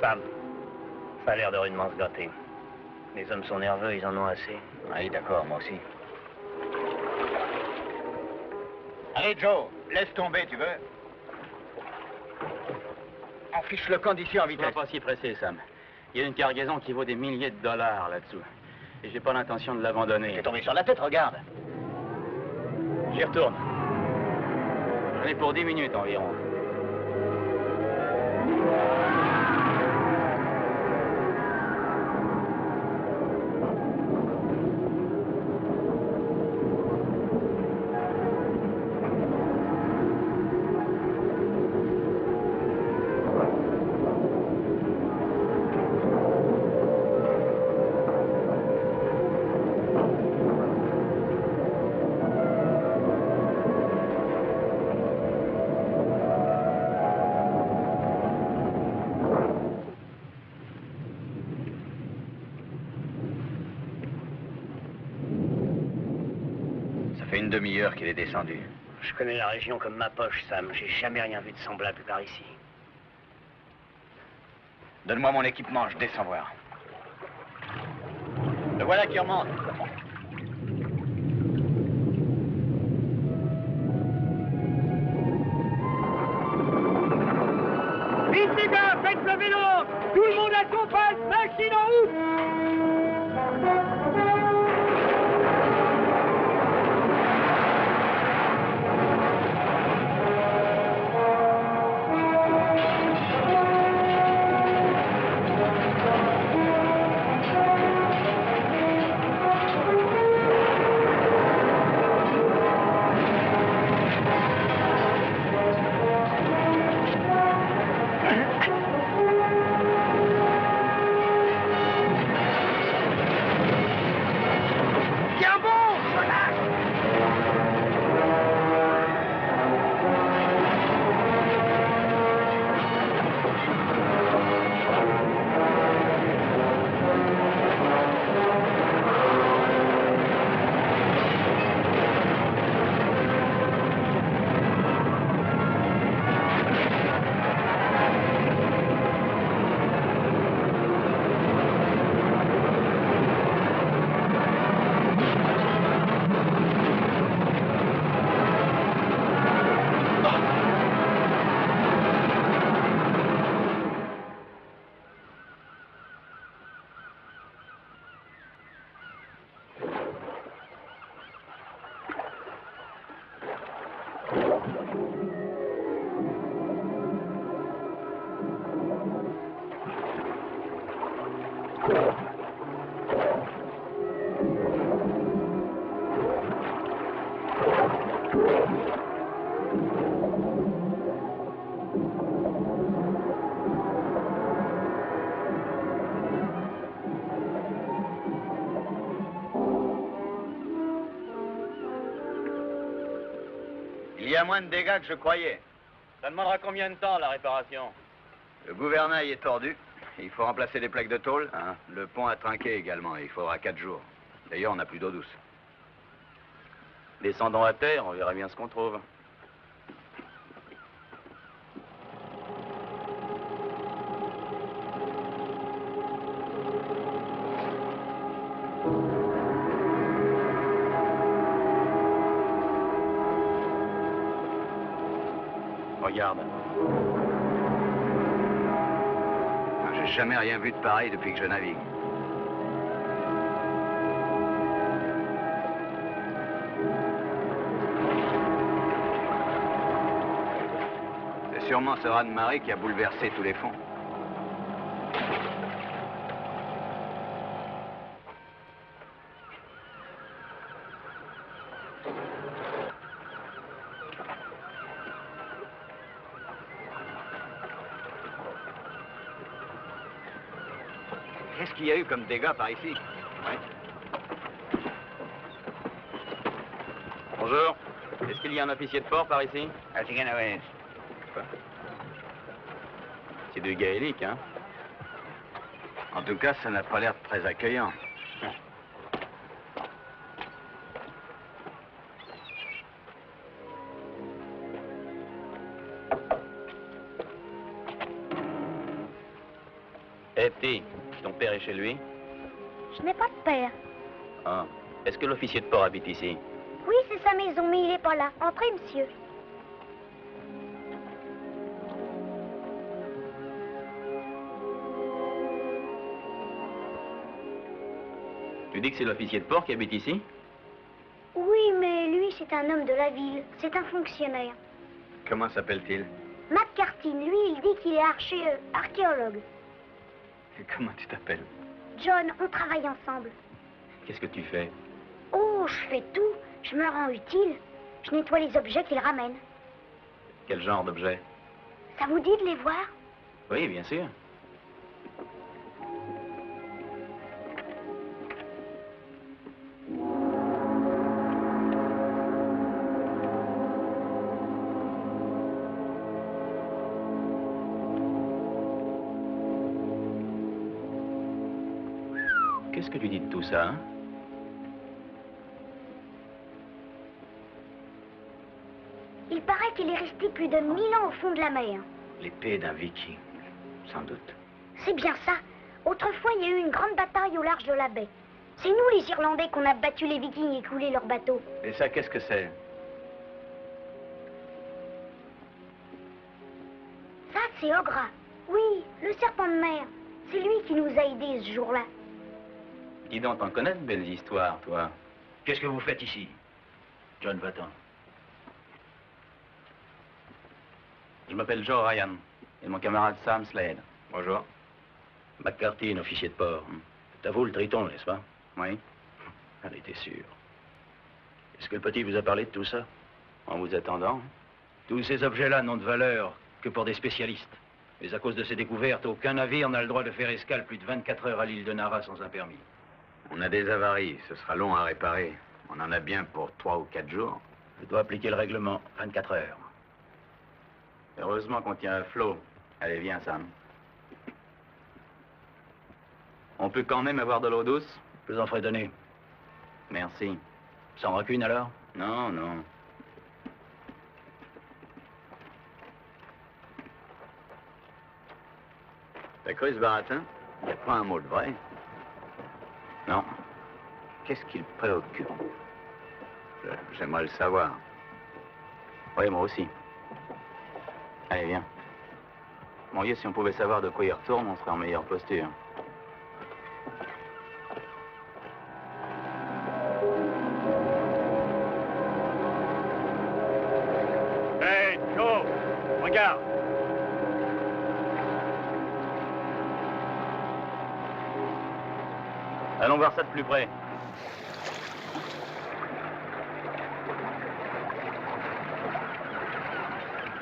Sam. Ça a l'air de rudement se gâter. Les hommes sont nerveux, ils en ont assez. Oui, d'accord, moi aussi. Allez, Joe, laisse tomber, tu veux? On fiche le camp d'ici en vitesse. Sois pas si pressé, Sam. Il y a une cargaison qui vaut des milliers de dollars là-dessous. Et j'ai pas l'intention de l'abandonner. T'es tombé sur la tête, regarde. J'y retourne. J'en ai pour 10 minutes environ. Une demi-heure qu'il est descendu. Je connais la région comme ma poche, Sam. J'ai jamais rien vu de semblable par ici. Donne-moi mon équipement, je descends voir. Le voilà qui remonte. Vite les gars, faites le vélo! Tout le monde à son poste, machine en route! Il y a moins de dégâts que je croyais. Ça demandera combien de temps, la réparation? Le gouvernail est tordu. Il faut remplacer les plaques de tôle. Hein. Le pont a trinqué également. Il faudra 4 jours. D'ailleurs, on n'a plus d'eau douce. Descendons à terre, on verra bien ce qu'on trouve. Regarde. J'ai jamais rien vu de pareil depuis que je navigue. C'est sûrement ce raz-de-marée qui a bouleversé tous les fonds. Qu'est-ce qu'il y a eu comme dégâts par ici? Oui. Bonjour. Est-ce qu'il y a un officier de port par ici? C'est du gaélique, hein? En tout cas, ça n'a pas l'air très accueillant. Eh, petit, ton père est chez lui? Je n'ai pas de père. Ah. Est-ce que l'officier de port habite ici? Oui, c'est sa maison, mais il n'est pas là. Entrez, monsieur. Tu dis que c'est l'officier de port qui habite ici? Oui, mais lui, c'est un homme de la ville. C'est un fonctionnaire. Comment s'appelle-t-il? McCartin, lui, il dit qu'il est archéologue. Et comment tu t'appelles? John, on travaille ensemble. Qu'est-ce que tu fais? Oh, je fais tout. Je me rends utile. Je nettoie les objets qu'il ramène. Quel genre d'objet? Ça vous dit de les voir? Oui, bien sûr. Qu'est-ce que tu dis de tout ça, hein? Il paraît qu'il est resté plus de 1000 ans au fond de la mer. L'épée d'un viking, sans doute. C'est bien ça. Autrefois, il y a eu une grande bataille au large de la baie. C'est nous, les Irlandais, qu'on a battu les Vikings et coulé leurs bateaux. Et ça, qu'est-ce que c'est? Ça, c'est Ogra. Oui, le serpent de mer. C'est lui qui nous a aidés ce jour-là. Dis donc, t'en connais de belles histoires, toi. Qu'est-ce que vous faites ici? John, va-t'en. Je m'appelle Joe Ryan, et mon camarade Sam Slade. Bonjour. McCarthy, officier de port. C'est à vous le Triton, n'est-ce pas? Oui, J'en étais sûr. Est-ce que le petit vous a parlé de tout ça? en vous attendant. Tous ces objets-là n'ont de valeur que pour des spécialistes. Mais à cause de ces découvertes, aucun navire n'a le droit de faire escale plus de 24 heures à l'île de Nara sans un permis. On a des avaries, ce sera long à réparer. On en a bien pour 3 ou 4 jours. Je dois appliquer le règlement, 24 heures. Heureusement qu'on tient à flot. Allez, viens, Sam. On peut quand même avoir de l'eau douce? Je vous en ferai donner. Merci. Sans rancune, alors? Non, non. T'as cru ce baratin? Il n'y a pas un mot de vrai. Non. Qu'est-ce qui le préoccupe? J'aimerais le savoir. Oui, moi aussi. Allez, viens. Mon Dieu, si on pouvait savoir de quoi il retourne, on serait en meilleure posture. Hey, Joe, regarde. Allons voir ça de plus près.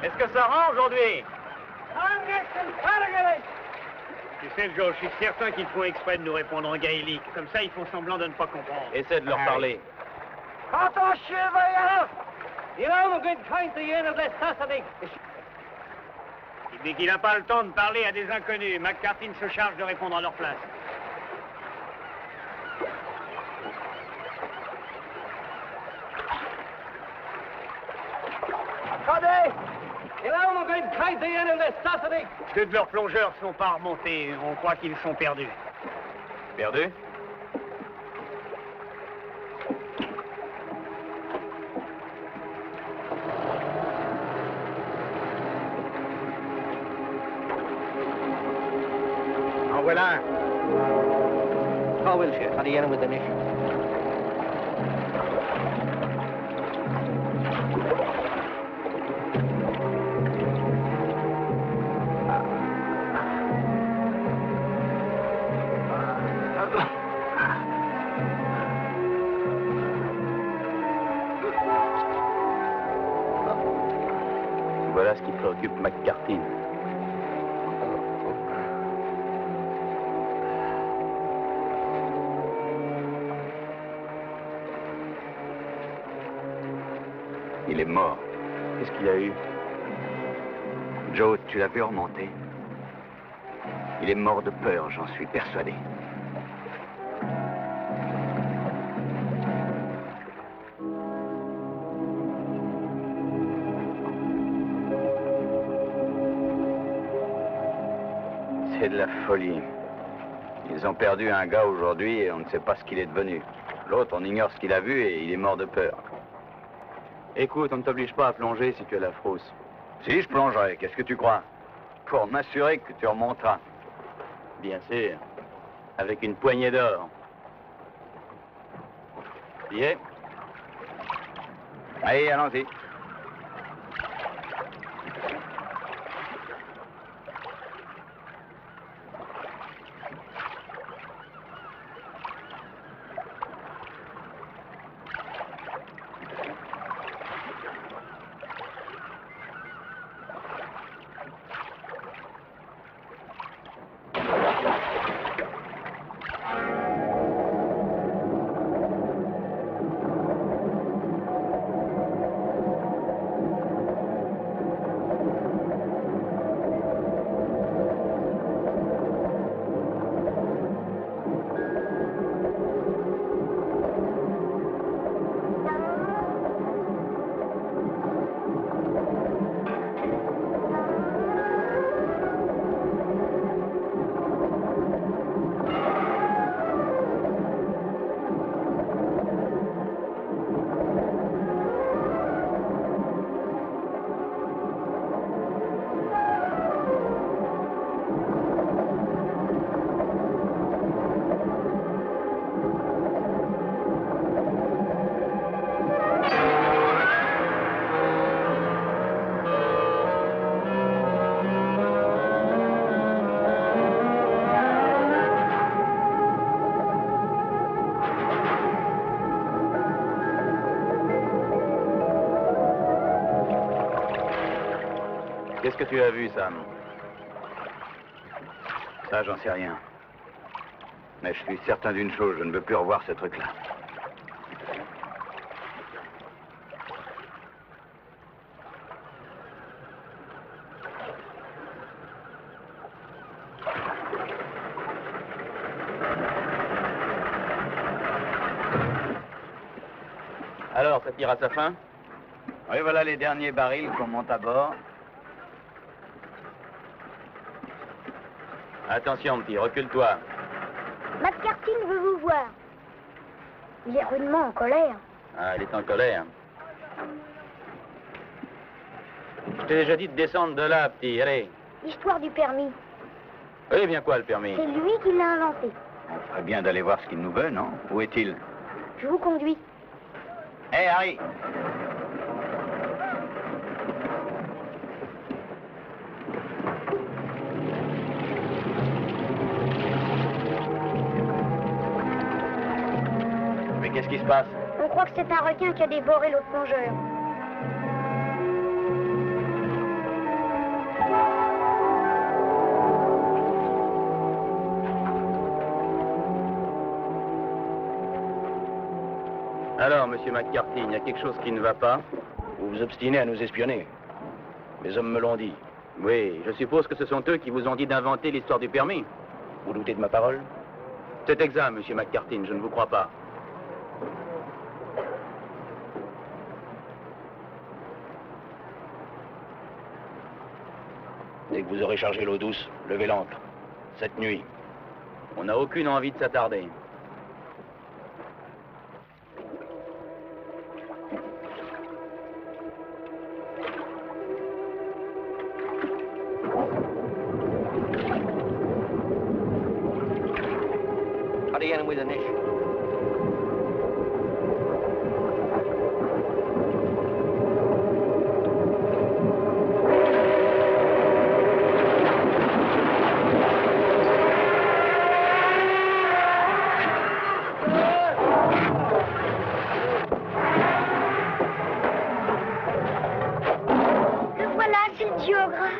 Est-ce que ça rend aujourd'hui? Tu sais, Joe, je suis certain qu'ils font exprès de nous répondre en gaélique. Comme ça, ils font semblant de ne pas comprendre. Essaie de leur parler. Dès qu'il n'a pas le temps de parler à des inconnus, McCarthy se charge de répondre à leur place. Deux de leurs plongeurs ne sont pas remontés. On croit qu'ils sont perdus. Perdu? En voilà un. Carl Wilshire, how do you get on with the mission? Voilà ce qui préoccupe McCarthy. Il est mort. Qu'est-ce qu'il y a eu? Joe, tu l'as vu remonter? Il est mort de peur, j'en suis persuadé. C'est de la folie. Ils ont perdu un gars aujourd'hui et on ne sait pas ce qu'il est devenu. L'autre, on ignore ce qu'il a vu et il est mort de peur. Écoute, on ne t'oblige pas à plonger si tu as la frousse. Si, je plongerai. Qu'est-ce que tu crois? Pour m'assurer que tu remonteras. Bien sûr. Avec une poignée d'or. Y est? Allez, allons-y. Qu'est-ce que tu as vu, Sam? Ça, j'en sais rien. Mais je suis certain d'une chose, je ne veux plus revoir ce truc-là. Alors, ça tire à sa fin? Oui, voilà les derniers barils qu'on monte à bord. Attention, petit, recule-toi. McCarthy veut vous voir. Il est rudement en colère. Ah, elle est en colère. Je t'ai déjà dit de descendre de là, petit, allez. L'histoire du permis. Eh bien quoi, le permis? C'est lui qui l'a inventé. On ferait bien d'aller voir ce qu'il nous veut, non? Où est-il? Je vous conduis. Hé, Harry! Mais qu'est-ce qui se passe? On croit que c'est un requin qui a dévoré l'autre plongeur. Alors, monsieur McCarthy, il y a quelque chose qui ne va pas? Vous vous obstinez à nous espionner. Les hommes me l'ont dit. Oui, je suppose que ce sont eux qui vous ont dit d'inventer l'histoire du permis. Vous doutez de ma parole? C'est exact, monsieur McCarthy, je ne vous crois pas. Dès que vous aurez chargé l'eau douce, levez l'ancre. Cette nuit. On n'a aucune envie de s'attarder. Again with an issue. Le voilà, c'est le géographe.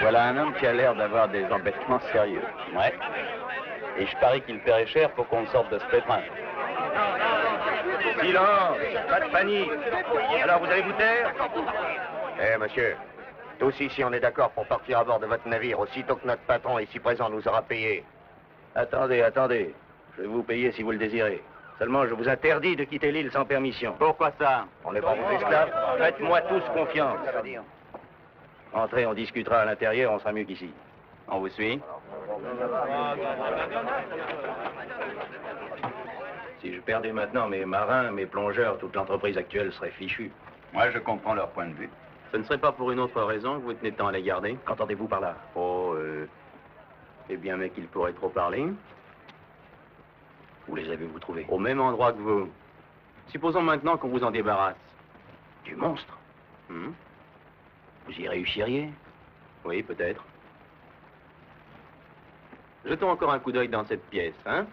Voilà un homme qui a l'air d'avoir des embêtements sérieux. Ouais. Et je parie qu'il paierait cher pour qu'on sorte de ce pétrin. Silence, pas de panique. Alors, vous allez vous taire? Eh, monsieur, tous ici, on est d'accord pour partir à bord de votre navire aussitôt que notre patron ici présent nous aura payé. Attendez, attendez. Je vais vous payer si vous le désirez. Seulement, je vous interdis de quitter l'île sans permission. Pourquoi ça? On n'est pas vos esclaves. Faites-moi tous confiance. Entrez, on discutera à l'intérieur, on sera mieux qu'ici. On vous suit? Si je perdais maintenant mes marins, mes plongeurs, toute l'entreprise actuelle serait fichue. Moi, je comprends leur point de vue. Ce ne serait pas pour une autre raison que vous tenez tant à les garder? Qu'entendez-vous par là? Oh, eh bien, mais qu'il pourrait trop parler. Où les avez-vous trouvés? Au même endroit que vous. Supposons maintenant qu'on vous en débarrasse. Du monstre? Vous y réussiriez? Oui, peut-être. Jetons encore un coup d'œil dans cette pièce, hein?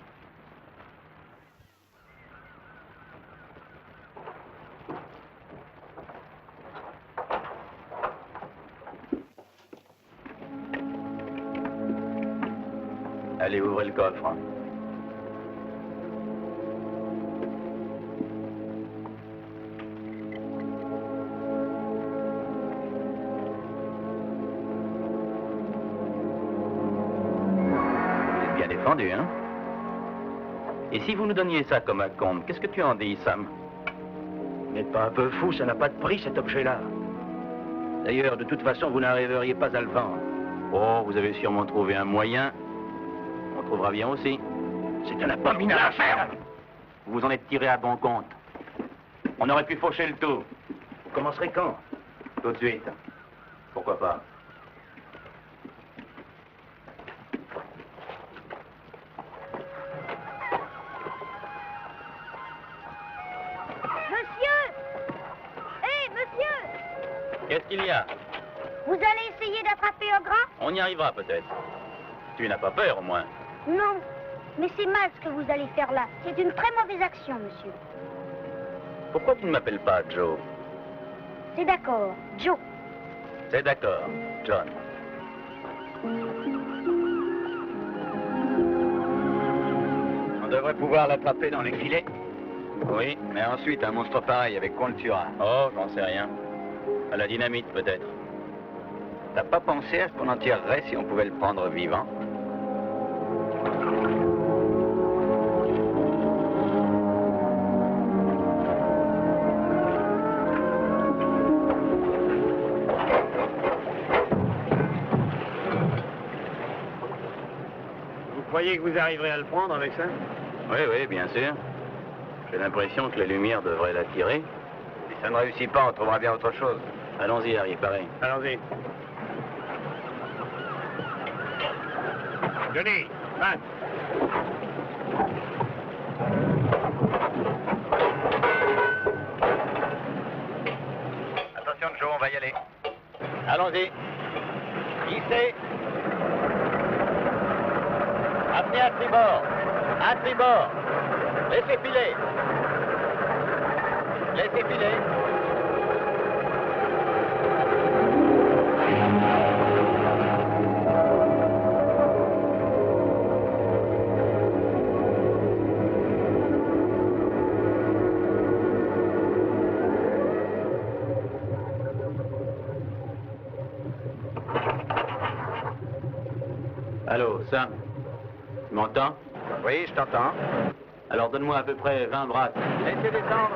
Allez, ouvrez le coffre. C'est bien défendu, hein? Et si vous nous donniez ça comme un compte, qu'est-ce que tu en dis, Sam? Vous n'êtes pas un peu fou, ça n'a pas de prix, cet objet-là. D'ailleurs, de toute façon, vous n'arriveriez pas à le vendre. Oh, vous avez sûrement trouvé un moyen. On trouvera bien aussi. C'est un abominable affaire. Vous vous en êtes tiré à bon compte. On aurait pu faucher le tout. Vous commencerez quand? Tout de suite. Pourquoi pas? Monsieur! Hé, monsieur! Qu'est-ce qu'il y a? Vous allez essayer d'attraper Ogre? On y arrivera peut-être. Tu n'as pas peur, au moins? Non, mais c'est mal ce que vous allez faire là. C'est une très mauvaise action, monsieur. Pourquoi tu ne m'appelles pas Joe? C'est d'accord, Joe. C'est d'accord, John. On devrait pouvoir l'attraper dans les filets. Oui. Mais ensuite, un monstre pareil, avec quoi on le tuera? Oh, j'en sais rien. À la dynamite, peut-être. T'as pas pensé à ce qu'on en tirerait si on pouvait le prendre vivant? Vous croyez que vous arriverez à le prendre avec ça? Oui, oui, bien sûr. J'ai l'impression que la lumière devrait l'attirer. Si ça ne réussit pas, on trouvera bien autre chose. Allons-y, Harry, pareil. Allons-y. Johnny, Matt. Attention, Joe, on va y aller. Allons-y. Hissez. Amenez à tribord. À tribord. Laissez filer. Laissez filer. Allô, Sam. Tu m'entends? Oui, je t'entends. Alors donne-moi à peu près 20 brasses. Laissez descendre.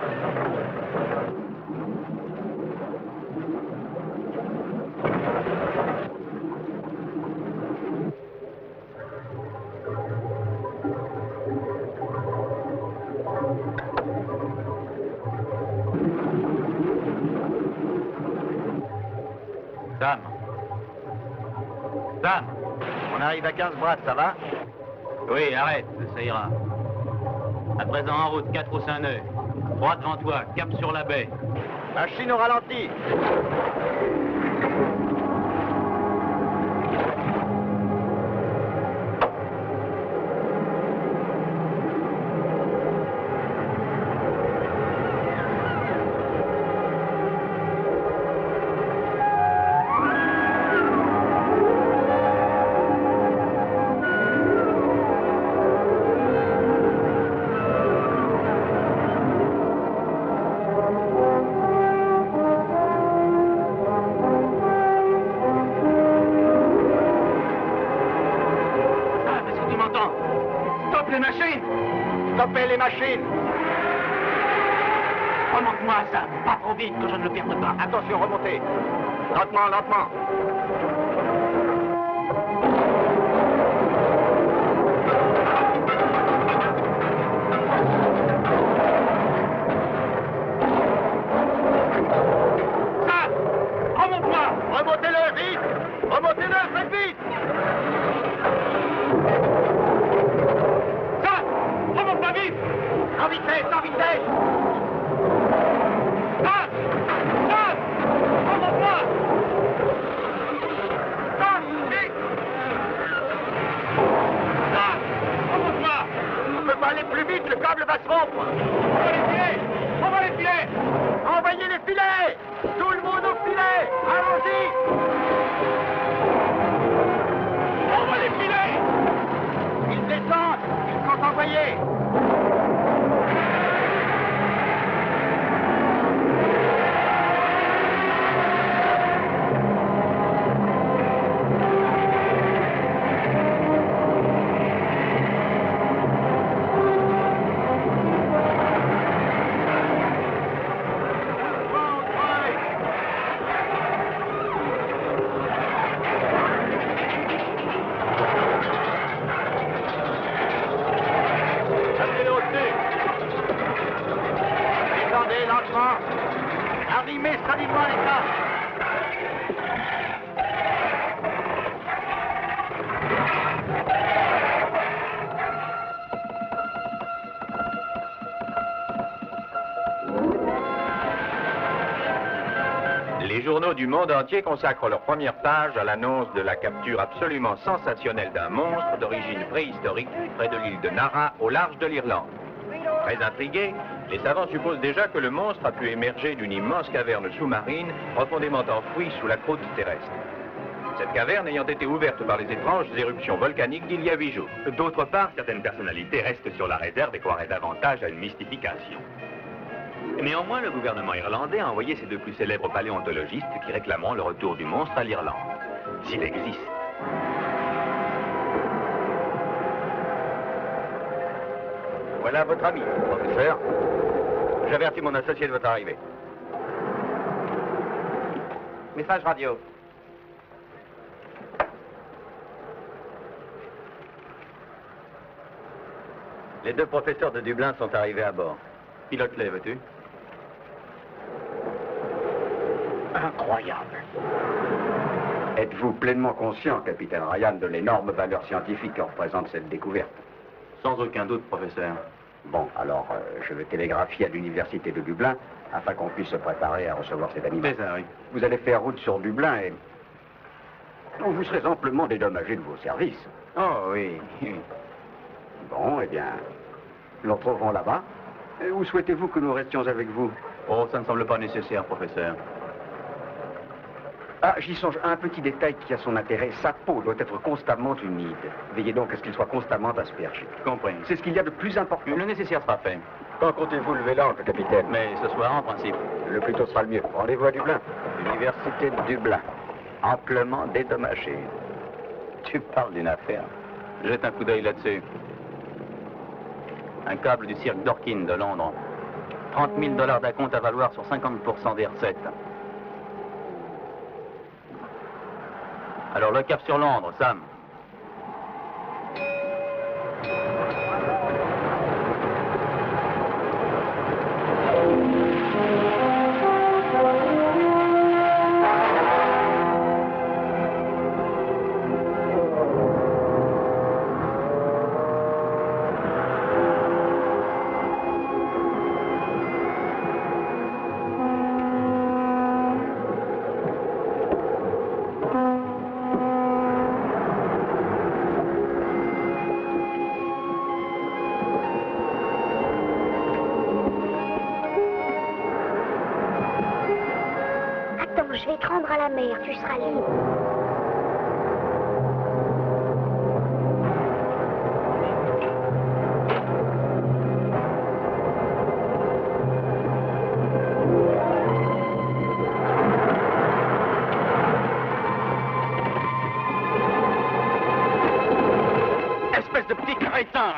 Sam. Sam. On arrive à 15 brasses, ça va? Oui, arrête, ça ira. À présent en route, 4 ou 5 nœuds. 3 devant toi, cap sur la baie. Machine au ralenti. Stoppez les machines. Remonte-moi, Sam. Pas trop vite que je ne le perde pas. Attention, remontez. Lentement, lentement. Sam, remonte-moi. Remontez-le, vite. Remontez-le, faites vite. Sam, remonte-moi vite. En vitesse, en vitesse. Sam, Sam, remonte-moi. Sam, vite. Sam, remonte-moi. On ne peut pas aller plus vite, le câble va se rompre. On va les filer. On va les filer. Envoyez les filets. Tout le monde au filet. Allons-y. On va les filer. Ils descendent. Ils sont envoyés. Amenez-le au-dessus. Descendez lentement. Arrimez solidement les câbles. Les journaux du monde entier consacrent leur première page à l'annonce de la capture absolument sensationnelle d'un monstre d'origine préhistorique près de l'île de Nara, au large de l'Irlande. Très intrigués, les savants supposent déjà que le monstre a pu émerger d'une immense caverne sous-marine profondément enfouie sous la croûte terrestre. Cette caverne ayant été ouverte par les étranges éruptions volcaniques d'il y a 8 jours. D'autre part, certaines personnalités restent sur la réserve et croiraient davantage à une mystification. Néanmoins, le gouvernement irlandais a envoyé ses deux plus célèbres paléontologistes qui réclameront le retour du monstre à l'Irlande. S'il existe. Voilà votre ami, professeur. J'avertis mon associé de votre arrivée. Message radio. Les deux professeurs de Dublin sont arrivés à bord. Pilote-les, veux-tu? Incroyable. Êtes-vous pleinement conscient, capitaine Ryan, de l'énorme valeur scientifique que représente cette découverte? Sans aucun doute, professeur. Bon, alors, je vais télégraphier à l'université de Dublin afin qu'on puisse se préparer à recevoir cet animal. C'est ça, oui. Vous allez faire route sur Dublin et vous serez amplement dédommagé de vos services. Oh, oui. Bon, eh bien, nous nous retrouverons là-bas. Où souhaitez-vous que nous restions avec vous? Oh, ça ne semble pas nécessaire, professeur. Ah, j'y songe. Un petit détail qui a son intérêt. Sa peau doit être constamment humide. Veillez donc à ce qu'il soit constamment aspergé. Compris. C'est ce qu'il y a de plus important. Le nécessaire sera fait. Quand comptez-vous lever l'ancre, capitaine? Mais ce soir, en principe. Le plus tôt sera le mieux. Rendez-vous à Dublin. Université de Dublin. Amplement dédommagée. Tu parles d'une affaire. Jette un coup d'œil là-dessus. Un câble du cirque Dorkin de Londres. 30 000 $ d'acompte à valoir sur 50% des recettes. Alors le cap sur Londres, Sam. Je vais te rendre à la mer, tu seras libre. Espèce de petit crétin!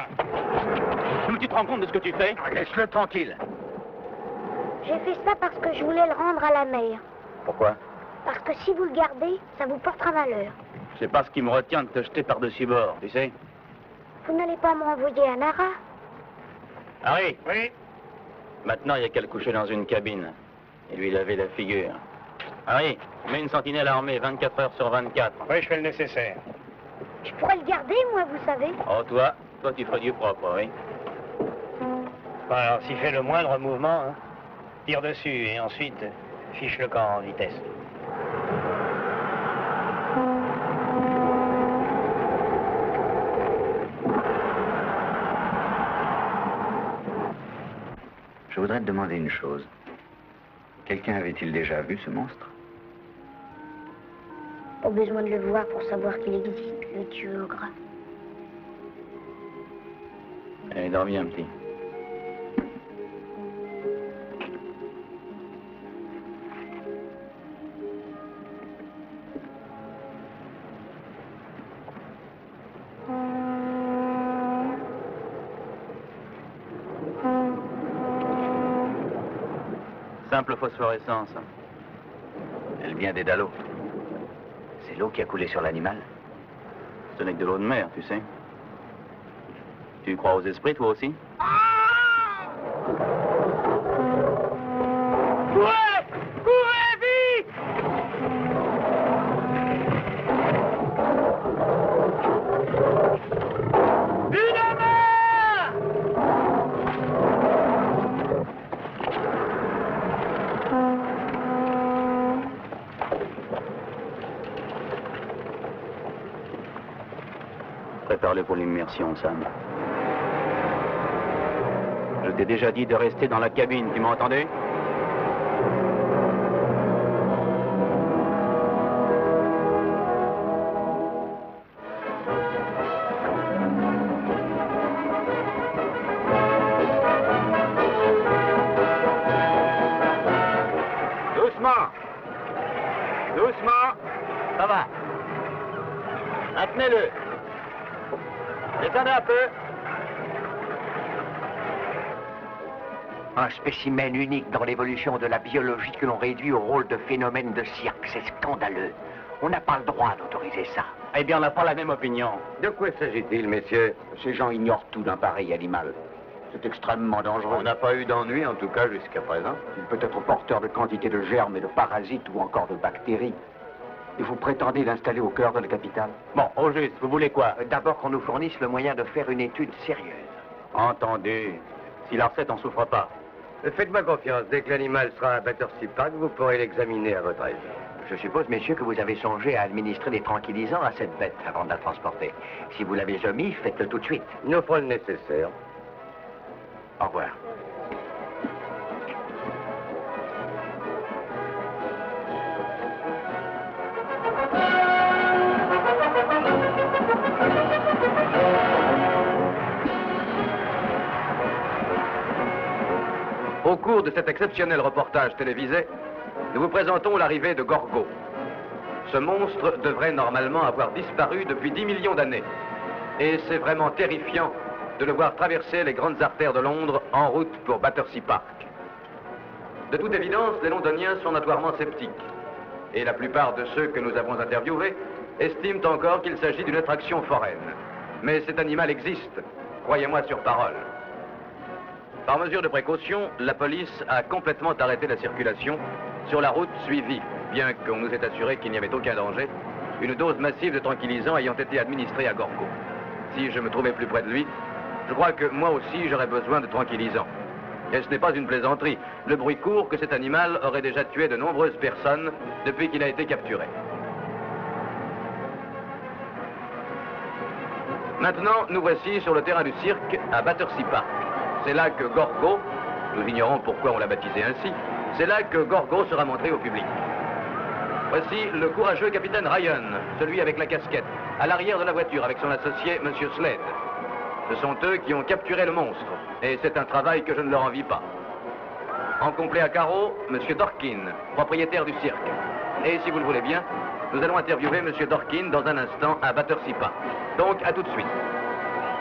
foule, tu te rends compte de ce que tu fais? Laisse-le tranquille. J'ai fait ça parce que je voulais le rendre à la mer. Pourquoi? Parce que si vous le gardez, ça vous portera malheur. C'est pas ce qui me retient de te jeter par-dessus bord, tu sais? Vous n'allez pas me renvoyer à Nara? Harry! Oui. Maintenant, il y a qu'à le coucher dans une cabine et lui laver la figure. Harry, mets une sentinelle armée 24 heures sur 24. Oui, je fais le nécessaire. Je pourrais le garder, moi, vous savez. Oh, toi tu ferais du propre, oui. Bon, alors, s'il fait le moindre mouvement, hein, tire dessus et ensuite fiche le camp en vitesse. Je voudrais te demander une chose. Quelqu'un avait-il déjà vu ce monstre? Pas besoin de le voir pour savoir qu'il existe, le tueur au gras. Allez, dors bien, petit. Simple phosphorescence. Elle vient des Dallots. C'est l'eau qui a coulé sur l'animal? Ce n'est que de l'eau de mer, tu sais. Tu crois aux esprits, toi aussi? Courez! Courez vite! Une main! Prépare-le pour l'immersion, Sam. Je t'ai déjà dit de rester dans la cabine, tu m'as entendu? Doucement. Doucement. Ça va. Maintenez-le. Descendez un peu. Un spécimen unique dans l'évolution de la biologie que l'on réduit au rôle de phénomène de cirque. C'est scandaleux. On n'a pas le droit d'autoriser ça. Eh bien, on n'a pas la même opinion. De quoi s'agit-il, messieurs? Ces gens ignorent tout d'un pareil animal. C'est extrêmement dangereux. On n'a pas eu d'ennui, en tout cas, jusqu'à présent. Il peut être porteur de quantité de germes et de parasites ou encore de bactéries. Et vous prétendez l'installer au cœur de la capitale? Bon, au juste, vous voulez quoi? D'abord qu'on nous fournisse le moyen de faire une étude sérieuse. Entendu. Si la recette en souffre pas. Faites-moi confiance. Dès que l'animal sera à Battersea Park, vous pourrez l'examiner à votre aise. Je suppose, messieurs, que vous avez songé à administrer des tranquillisants à cette bête avant de la transporter. Si vous l'avez omis, faites-le tout de suite. Nous ferons le nécessaire. Au revoir. Au cours de cet exceptionnel reportage télévisé, nous vous présentons l'arrivée de Gorgo. Ce monstre devrait normalement avoir disparu depuis 10 millions d'années. Et c'est vraiment terrifiant de le voir traverser les grandes artères de Londres en route pour Battersea Park. De toute évidence, les Londoniens sont notoirement sceptiques. Et la plupart de ceux que nous avons interviewés estiment encore qu'il s'agit d'une attraction foraine. Mais cet animal existe, croyez-moi sur parole. Par mesure de précaution, la police a complètement arrêté la circulation sur la route suivie, bien qu'on nous ait assuré qu'il n'y avait aucun danger, une dose massive de tranquillisants ayant été administrée à Gorgo. Si je me trouvais plus près de lui, je crois que moi aussi j'aurais besoin de tranquillisants. Et ce n'est pas une plaisanterie. Le bruit court que cet animal aurait déjà tué de nombreuses personnes depuis qu'il a été capturé. Maintenant, nous voici sur le terrain du cirque à Battersea Park. C'est là que Gorgo, nous ignorons pourquoi on l'a baptisé ainsi, c'est là que Gorgo sera montré au public. Voici le courageux capitaine Ryan, celui avec la casquette, à l'arrière de la voiture avec son associé, M. Slade. Ce sont eux qui ont capturé le monstre, et c'est un travail que je ne leur envie pas. En complet à carreaux, M. Dorkin, propriétaire du cirque. Et si vous le voulez bien, nous allons interviewer M. Dorkin dans un instant à Battersea Park. Donc, à tout de suite.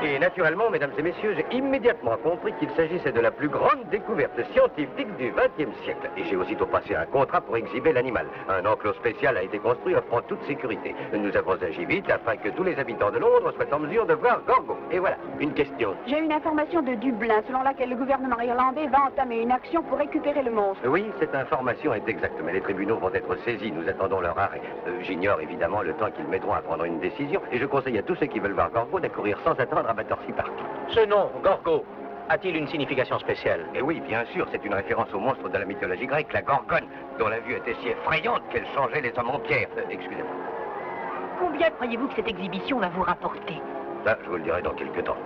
Et naturellement, mesdames et messieurs, j'ai immédiatement compris qu'il s'agissait de la plus grande découverte scientifique du XXe siècle. Et j'ai aussitôt passé un contrat pour exhiber l'animal. Un enclos spécial a été construit offrant toute sécurité. Nous avons agi vite afin que tous les habitants de Londres soient en mesure de voir Gorgo. Et voilà, une question. J'ai une information de Dublin selon laquelle le gouvernement irlandais va entamer une action pour récupérer le monstre. Oui, cette information est exacte, mais les tribunaux vont être saisis. Nous attendons leur arrêt. J'ignore évidemment le temps qu'ils mettront à prendre une décision. Et je conseille à tous ceux qui veulent voir Gorgo d'accourir sans attendre à Battersea Park. Ce nom, Gorgo, a-t-il une signification spéciale? Eh oui, bien sûr, c'est une référence au monstre de la mythologie grecque, la Gorgone, dont la vue était si effrayante qu'elle changeait les hommes en pierre. Excusez-moi. Combien croyez-vous que cette exhibition va vous rapporter? Ça, je vous le dirai dans quelques temps.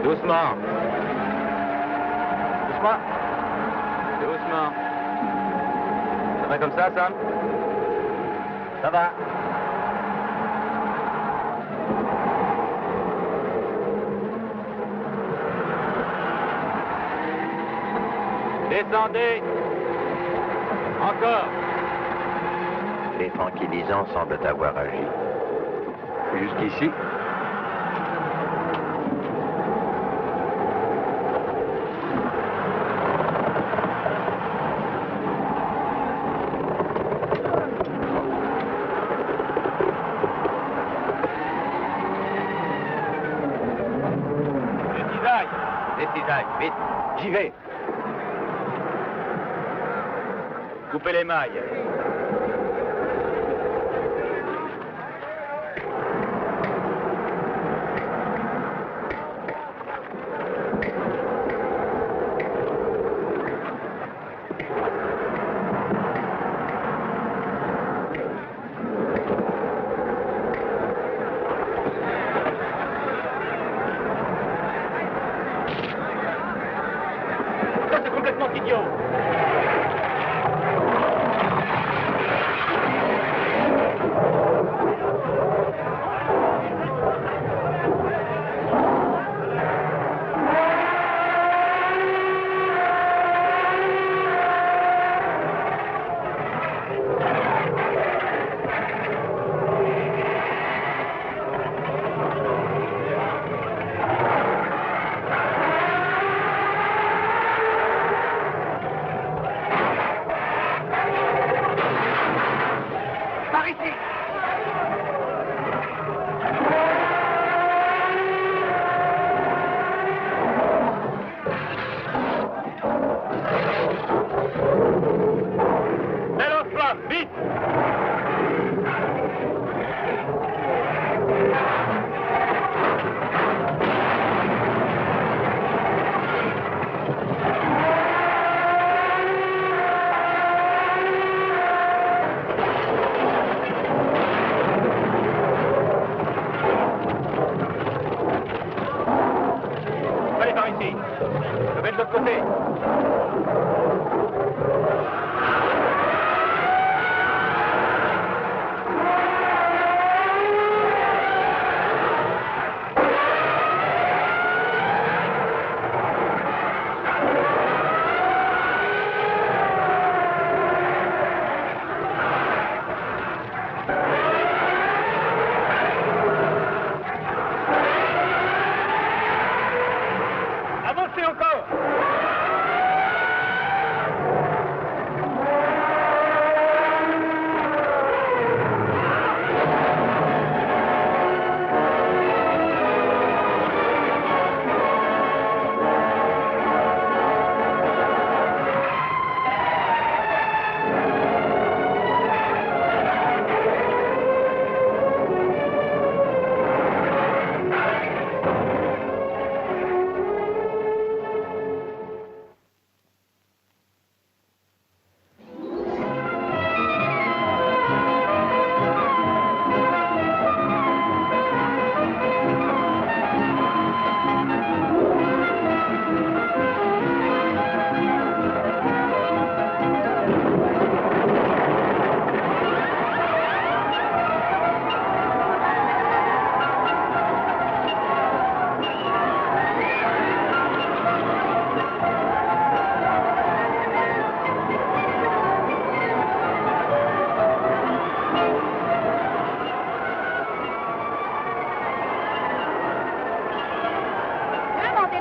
Doucement. Doucement. Doucement. Ça va comme ça, Sam? Ça va. Descendez. Encore. Les tranquillisants semblent avoir agi. Jusqu'ici. Vite, j'y vais. Coupez les mailles.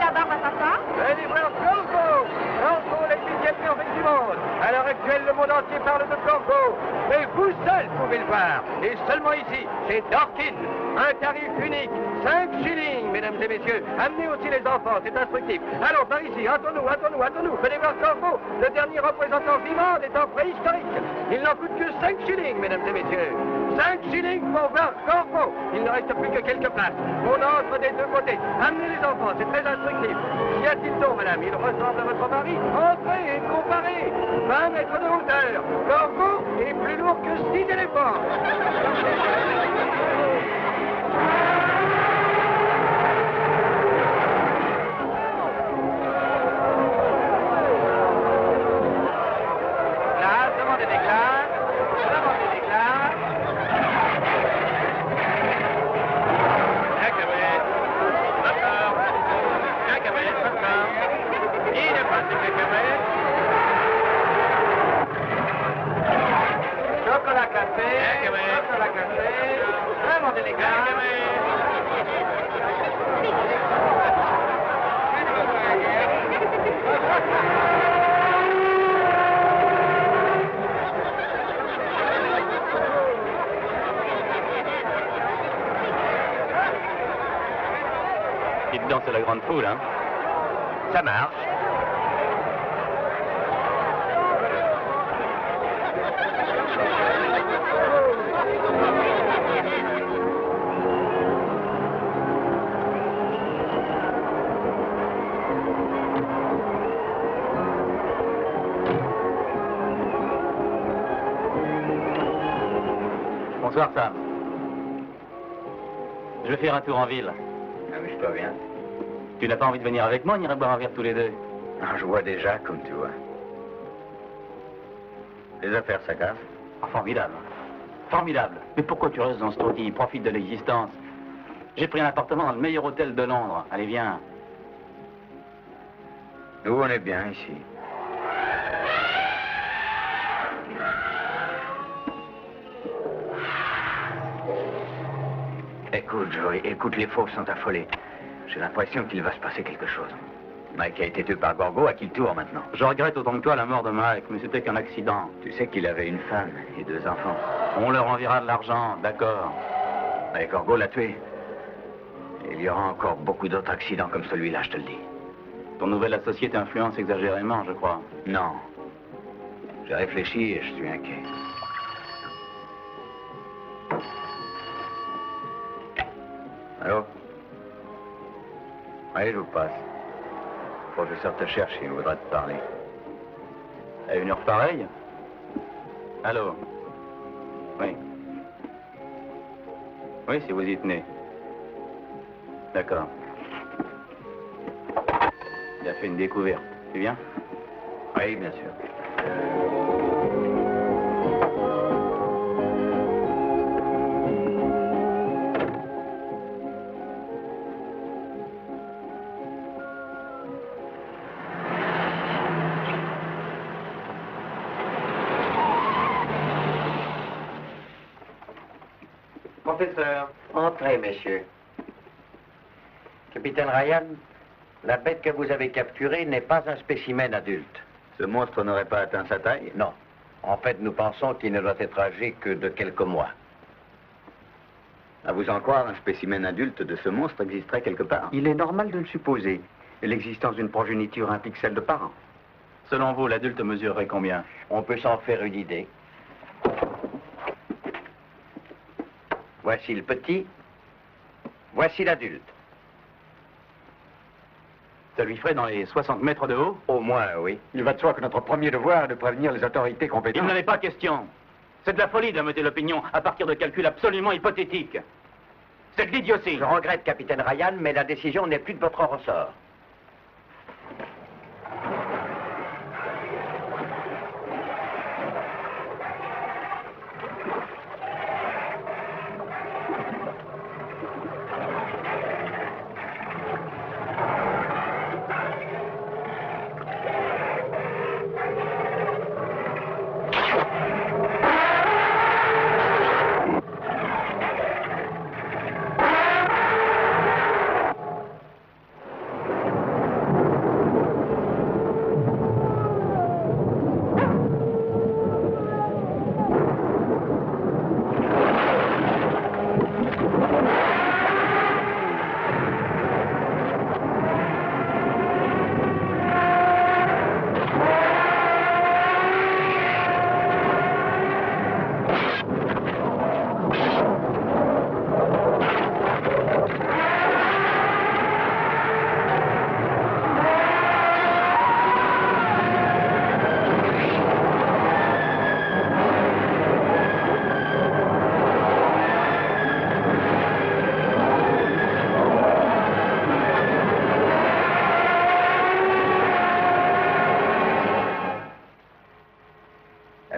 la barbe à papa? Le livreur Gorgo! Gorgo, l'épicier perfect du monde! À l'heure actuelle, le monde entier parle de Gorgo. Mais vous seul pouvez le voir. Et seulement ici, chez Dorkin. Un tarif unique. 5 shillings, mesdames et messieurs. Amenez aussi les enfants, c'est instructif. Allons, par ici, hâtons-nous. Venez voir Gorgo, le dernier représentant vivant des temps préhistoriques. Il n'en coûte que 5 shillings, mesdames et messieurs. 5 shillings pour voir Gorgo. Il ne reste plus que quelques places. On entre des deux côtés. Amenez les enfants, c'est très instructif. Qu'y a-t-il donc, madame? Il ressemble à votre mari? Entrez et comparez. 20 mètres de hauteur. Gorgo est plus lourd que 6 éléphants. Dites donc, c'est la grande foule, hein? Ça marche. Bonsoir, Sam. Je vais faire un tour en ville. Amuse-toi bien. Tu n'as pas envie de venir avec moi? On ira boire un verre tous les deux. Ah, je vois déjà, comme tu vois. Les affaires s'aggravent. Ah, formidable. Formidable. Mais pourquoi tu restes dans ce trottis? Profite de l'existence. J'ai pris un appartement dans le meilleur hôtel de Londres. Allez, viens. Nous, on est bien ici. Écoute, Joey, écoute, les fauves sont affolés. J'ai l'impression qu'il va se passer quelque chose. Mike a été tué par Gorgo, à qui le tour maintenant? Je regrette autant que toi la mort de Mike, mais c'était qu'un accident. Tu sais qu'il avait une femme et 2 enfants. On leur enverra de l'argent, d'accord. Mais Gorgo l'a tué. Il y aura encore beaucoup d'autres accidents comme celui-là, je te le dis. Ton nouvel associé t'influence exagérément, je crois. Non. J'ai réfléchi et je suis inquiet. Allô? Allez, je vous passe. Le professeur te cherche, il voudra te parler. À une heure pareille? Allô? Oui. Oui, si vous y tenez. D'accord. Il a fait une découverte. Tu viens? Oui, bien sûr. Professeur. Entrez, messieurs. Capitaine Ryan, la bête que vous avez capturée n'est pas un spécimen adulte. Ce monstre n'aurait pas atteint sa taille? Non. En fait, nous pensons qu'il ne doit être âgé que de quelques mois. À vous en croire, un spécimen adulte de ce monstre existerait quelque part? Il est normal de le supposer. L'existence d'une progéniture implique celle de parents. Selon vous, l'adulte mesurerait combien? On peut s'en faire une idée. Voici le petit. Voici l'adulte. Ça lui ferait dans les 60 mètres de haut? Au moins, oui. Il va de soi que notre premier devoir est de prévenir les autorités compétentes. Il n'en est pas question. C'est de la folie d'ameuter l'opinion à partir de calculs absolument hypothétiques. C'est de l'idiotie. Je regrette, capitaine Ryan, mais la décision n'est plus de votre ressort.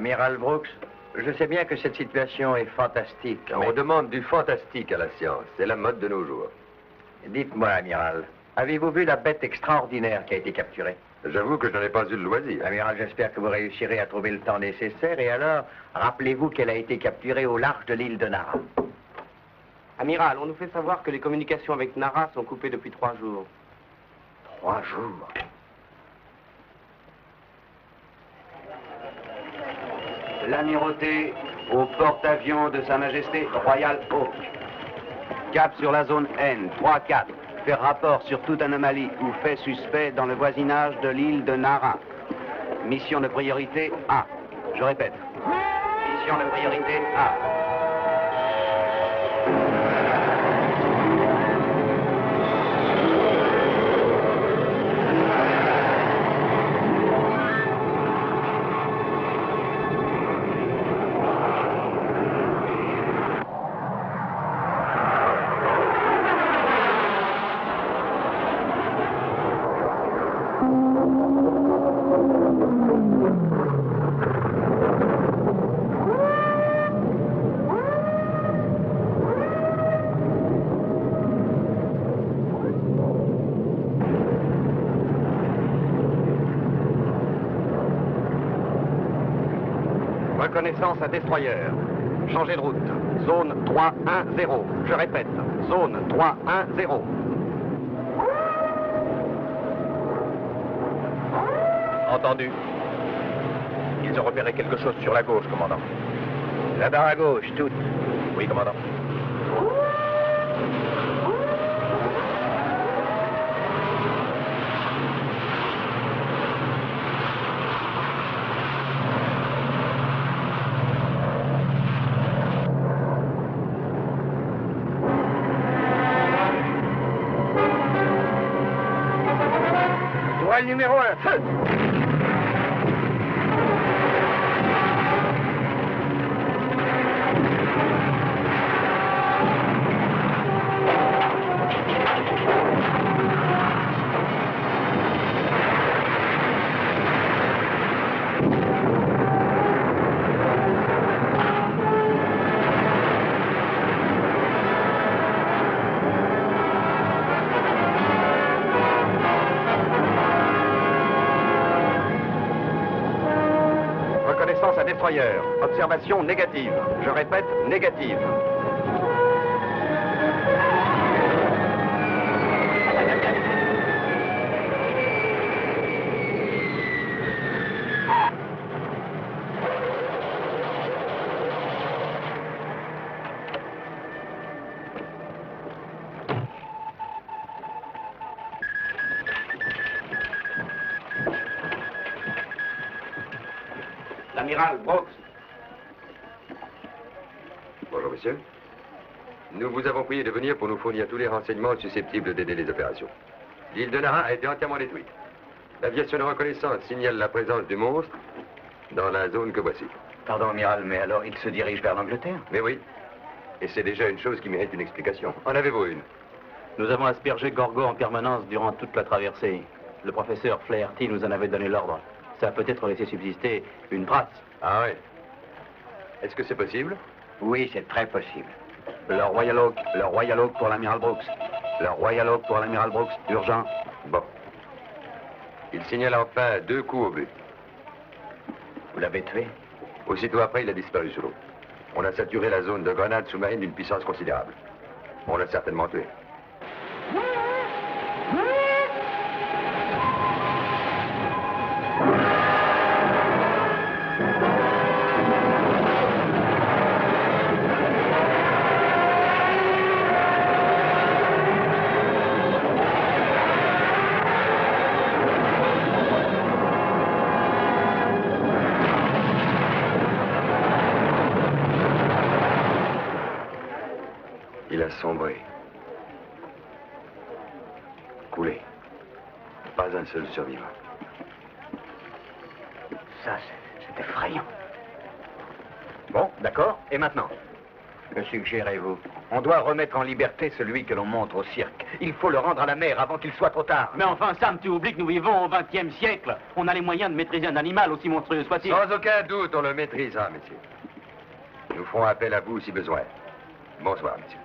Amiral Brooks, je sais bien que cette situation est fantastique. On demande du fantastique à la science. C'est la mode de nos jours. Dites-moi, amiral, avez-vous vu la bête extraordinaire qui a été capturée? J'avoue que je n'en ai pas eu le loisir. Amiral, j'espère que vous réussirez à trouver le temps nécessaire. Et alors, rappelez-vous qu'elle a été capturée au large de l'île de Nara. Amiral, on nous fait savoir que les communications avec Nara sont coupées depuis 3 jours. 3 jours? L'amirauté au porte-avions de Sa Majesté Royal Oak. Cap sur la zone N, 3-4. Faire rapport sur toute anomalie ou fait suspect dans le voisinage de l'île de Nara. Mission de priorité A. Je répète. Mission de priorité A. Reconnaissance à destroyer. Changez de route. Zone 310. Je répète, zone 310. Entendu. Ils ont repéré quelque chose sur la gauche, commandant. Là-bas à gauche, toute. Oui, commandant. Tourelle numéro 1, feu! Reconnaissance à destroyer. Observation négative. Je répète, négative. L'amiral Brooks. Bonjour, monsieur. Nous vous avons prié de venir pour nous fournir tous les renseignements susceptibles d'aider les opérations. L'île de Nara a été entièrement détruite. L'aviation de reconnaissance signale la présence du monstre dans la zone que voici. Pardon, amiral, mais alors il se dirige vers l'Angleterre? Mais oui. Et c'est déjà une chose qui mérite une explication. En avez-vous une? Nous avons aspergé Gorgo en permanence durant toute la traversée. Le professeur Flaherty nous en avait donné l'ordre. Ça a peut-être laissé subsister une trace. Ah oui. Est-ce que c'est possible? Oui, c'est très possible. Le Royal Oak pour l'amiral Brooks. Le Royal Oak pour l'amiral Brooks, urgent. Bon. Il signale enfin 2 coups au but. Vous l'avez tué? Aussitôt après, il a disparu sous l'eau. On a saturé la zone de grenade sous-marine d'une puissance considérable. On l'a certainement tué. Il a sombré. Coulé. Pas un seul survivant. Ça, c'est effrayant. Bon, d'accord. Et maintenant? Que suggérez-vous? On doit remettre en liberté celui que l'on montre au cirque. Il faut le rendre à la mer avant qu'il soit trop tard. Mais enfin, Sam, tu oublies que nous vivons au XXe siècle. On a les moyens de maîtriser un animal aussi monstrueux soit-il. Sans aucun doute, on le maîtrisera, messieurs. Nous ferons appel à vous si besoin. Bonsoir, messieurs.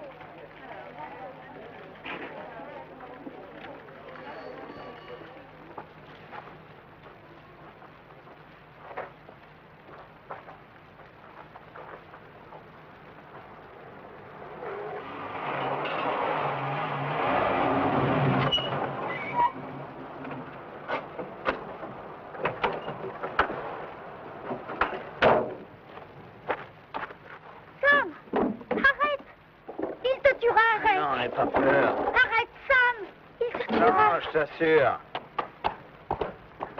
Pas peur. Arrête, Sam! Il te tuera! Non, je t'assure.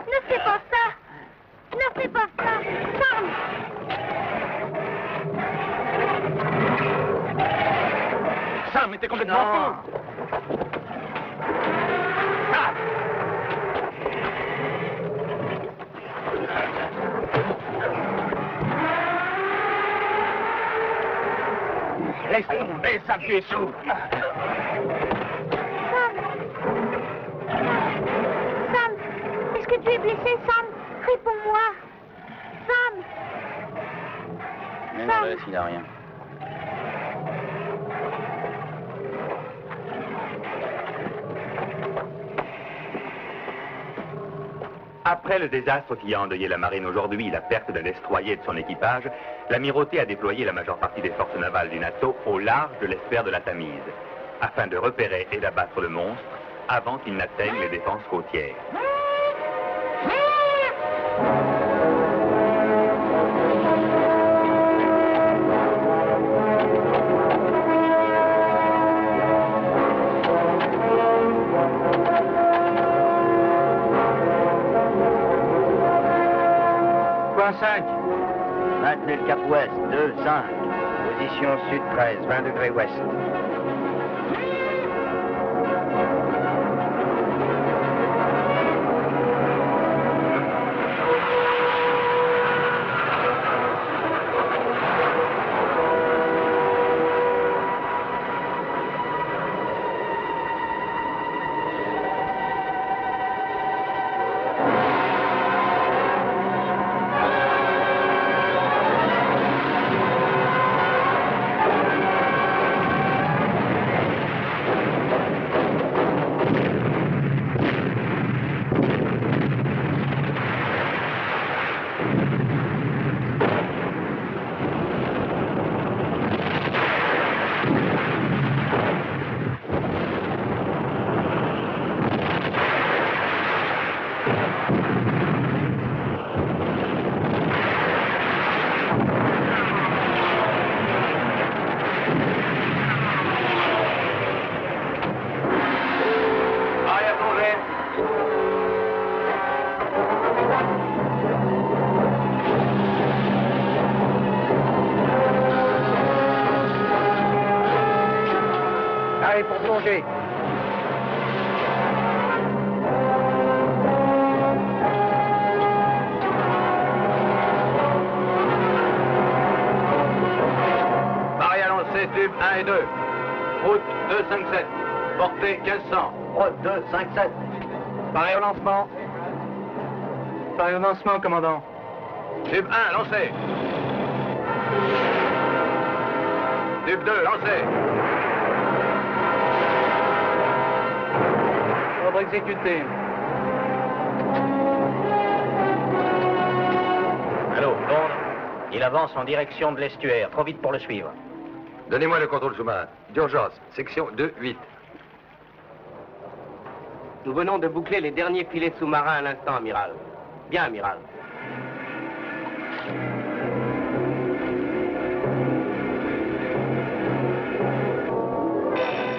Ne fais pas ça! Ne fais pas ça! Sam! Sam, mais t'es complètement fou! Laisse tomber, Sam, tu es sourd. Sam, est-ce que tu es blessé, Sam? Réponds-moi. Sam! Mais non, laisse, il n'a rien. Après le désastre qui a endeuillé la marine aujourd'hui, la perte d'un destroyer et de son équipage, l'amirauté a déployé la majeure partie des forces navales du NATO au large de l'estuaire de la Tamise, afin de repérer et d'abattre le monstre avant qu'il n'atteigne les défenses côtières. Maintenez le cap ouest, 2, 5. Position sud 13, 20 degrés ouest. Allez, pour plonger. Pareil à lancer, tube 1 et 2. Route 257. Portée 1500. Route 257. Pareil au lancement. Pareil au lancement, commandant. Tube 1, lancé. Tube 2, lancé. Ordre exécuté. Allô, Londres. Il avance en direction de l'estuaire. Trop vite pour le suivre. Donnez-moi le contrôle sous-marin. D'urgence, section 2-8. Nous venons de boucler les derniers filets sous-marins à l'instant, amiral. Bien, amiral.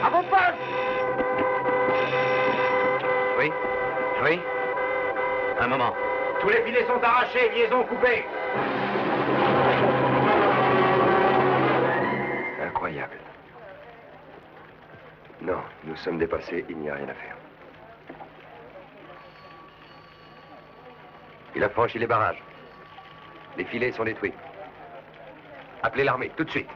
À vos postes! Oui? Oui? Un moment. Tous les filets sont arrachés, liaison coupée. Incroyable. Non, nous sommes dépassés, il n'y a rien à faire. Il a franchi les barrages. Les filets sont détruits. Appelez l'armée, tout de suite.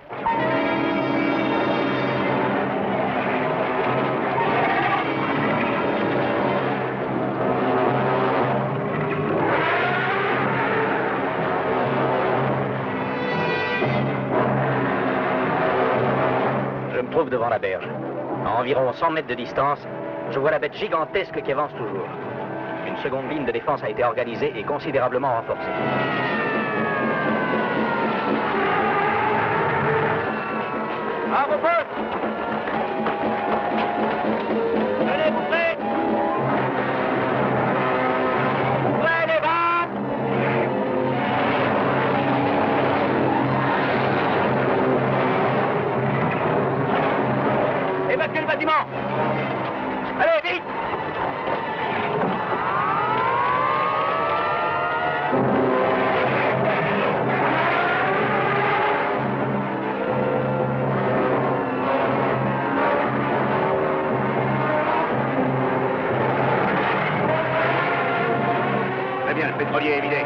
Je me trouve devant la berge. À environ 100 mètres de distance, je vois la bête gigantesque qui avance toujours. Une seconde ligne de défense a été organisée et considérablement renforcée. À vos postes! Tenez, vous prêts? Ouvrez les vannes! Évacuez le bâtiment! Allez, vite! Très bien, le pétrolier est vidé.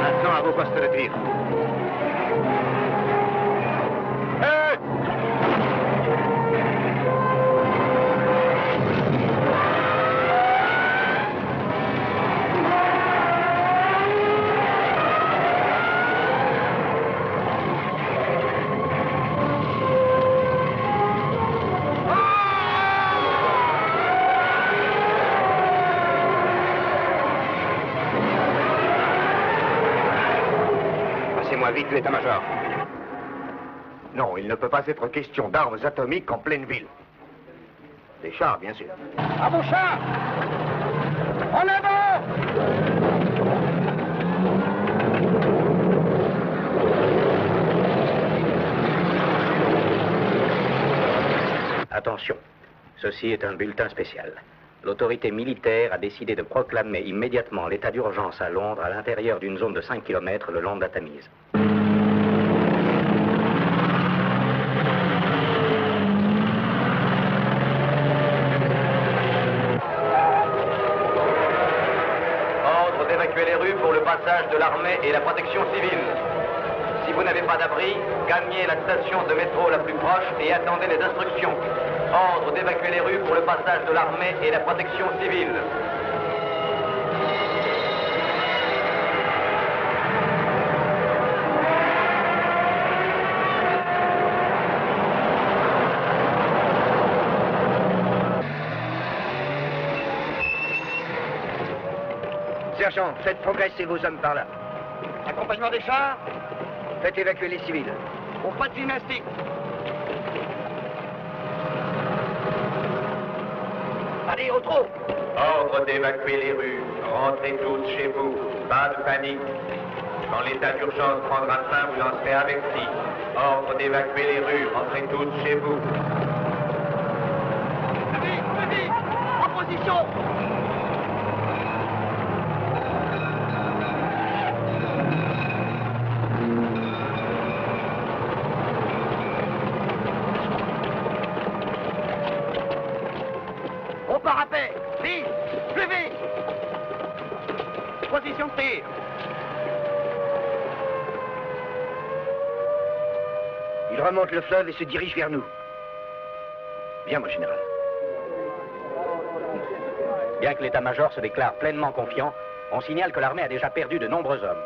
Maintenant, à vos postes de tir. Passez-moi vite l'état-major. Non, il ne peut pas être question d'armes atomiques en pleine ville. Des chars, bien sûr. À vos chars! En avant! Attention, ceci est un bulletin spécial. L'autorité militaire a décidé de proclamer immédiatement l'état d'urgence à Londres à l'intérieur d'une zone de 5 km le long de la Tamise. Ordre d'évacuer les rues pour le passage de l'armée et la protection civile. Si vous n'avez pas d'abri, gagnez la station de métro la plus proche et attendez les instructions. Ordre d'évacuer les rues pour le passage de l'armée et la protection civile. Sergent, faites progresser vos hommes par là. Accompagnement des chars? Faites évacuer les civils. Pour pas de gymnastique. Allez, au trot! Ordre d'évacuer les rues. Rentrez toutes chez vous. Pas de panique. Quand l'état d'urgence prendra fin, vous en serez avertis. Ordre d'évacuer les rues. Rentrez toutes chez vous. Vite! En position! Au parapet! Vite! Plus vite! Position de tir! Il remonte le fleuve et se dirige vers nous. Bien, mon général. Bien que l'état-major se déclare pleinement confiant, on signale que l'armée a déjà perdu de nombreux hommes.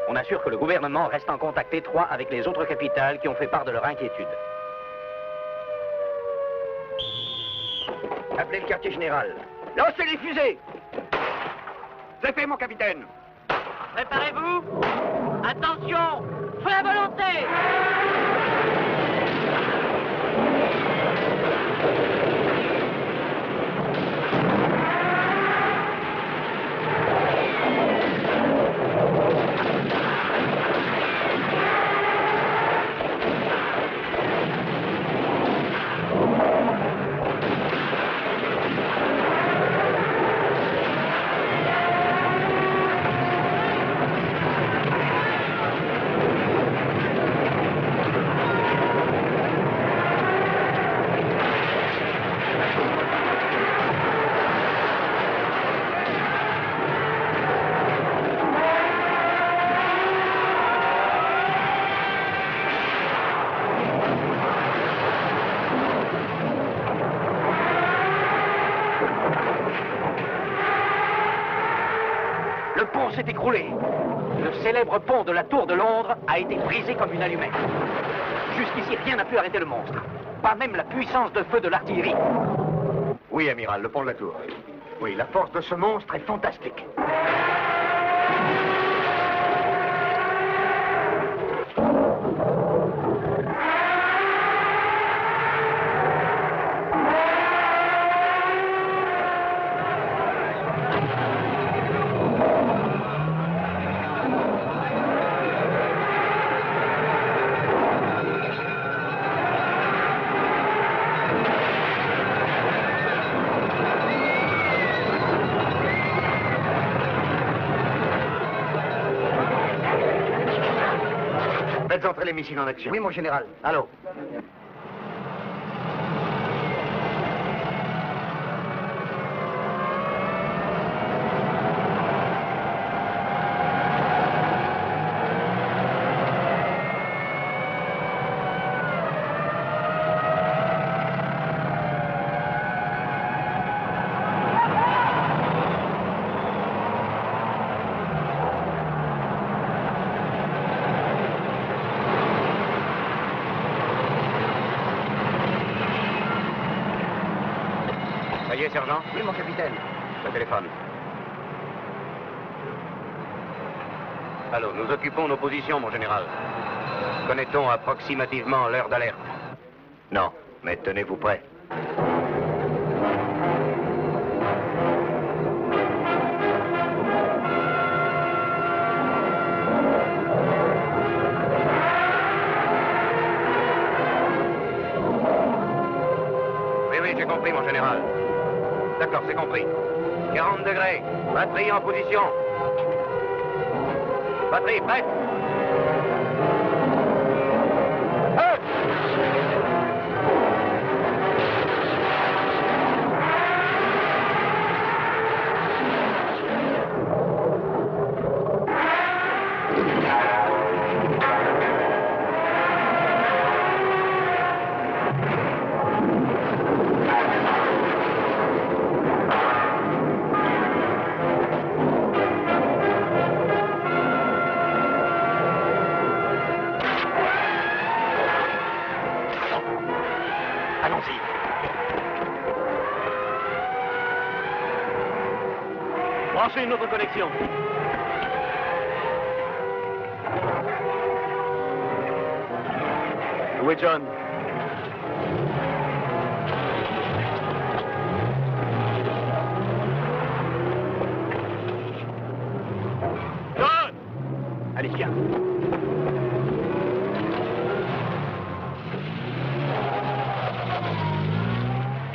On assure que le gouvernement reste en contact étroit avec les autres capitales qui ont fait part de leur inquiétude. Appelez le quartier général. Lancez les fusées! C'est fait, mon capitaine! Préparez-vous! Attention! Feu à volonté! Le pont s'est écroulé. Le célèbre pont de la Tour de Londres a été brisé comme une allumette. Jusqu'ici, rien n'a pu arrêter le monstre. Pas même la puissance de feu de l'artillerie. Oui, amiral, le pont de la Tour. Oui, la force de ce monstre est fantastique. Faites entrer les missiles en action. Oui, mon général. Allô. Ça y est, sergent? Oui, mon capitaine. Le téléphone. Allô, nous occupons nos positions, mon général. Connaît-on approximativement l'heure d'alerte? Non, mais tenez-vous prêts. Oui, j'ai compris, mon général. D'accord, c'est compris. 40 degrés. Batterie en position. Batterie prête. Allons-y. Branchez une autre connexion. Où est John? John! Allez, viens.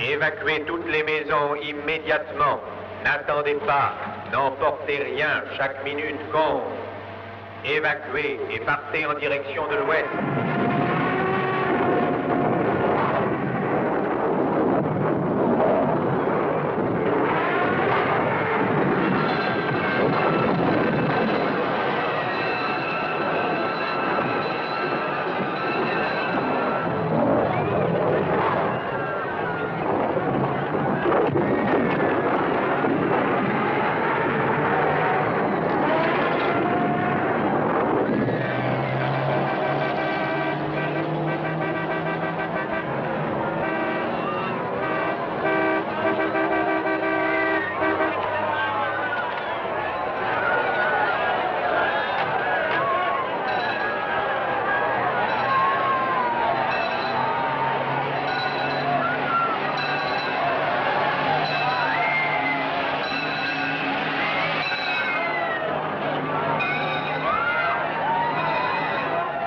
Évacuez toutes les maisons immédiatement. N'attendez pas. N'emportez rien. Chaque minute compte. Évacuez et partez en direction de l'ouest.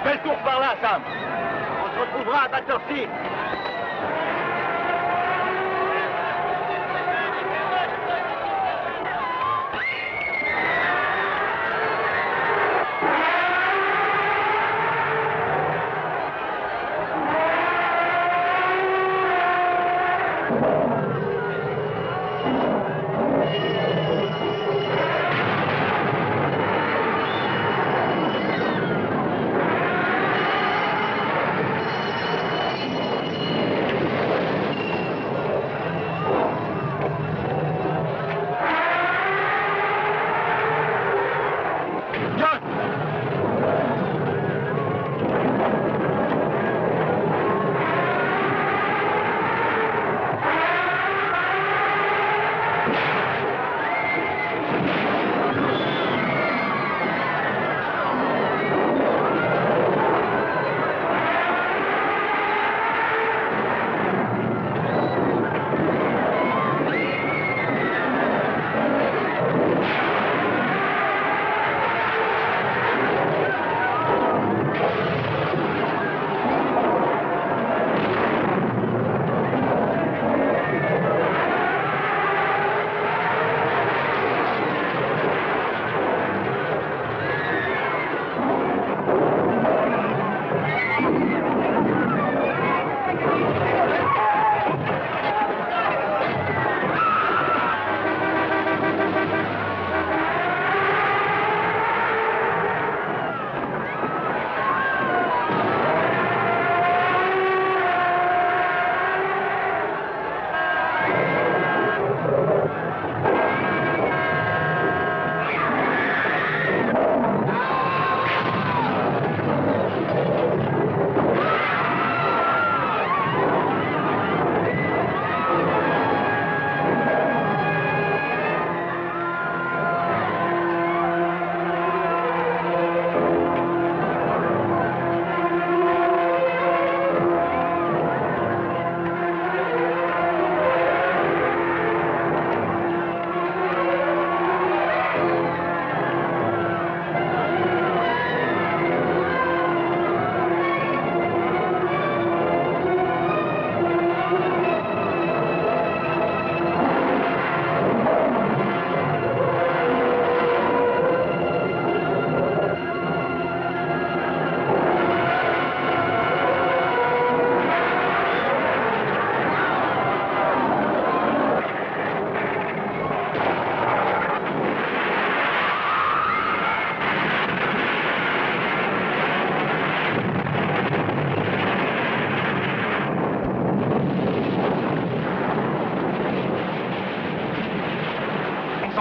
Fais le tour par là, Sam. On se retrouvera à Battersea.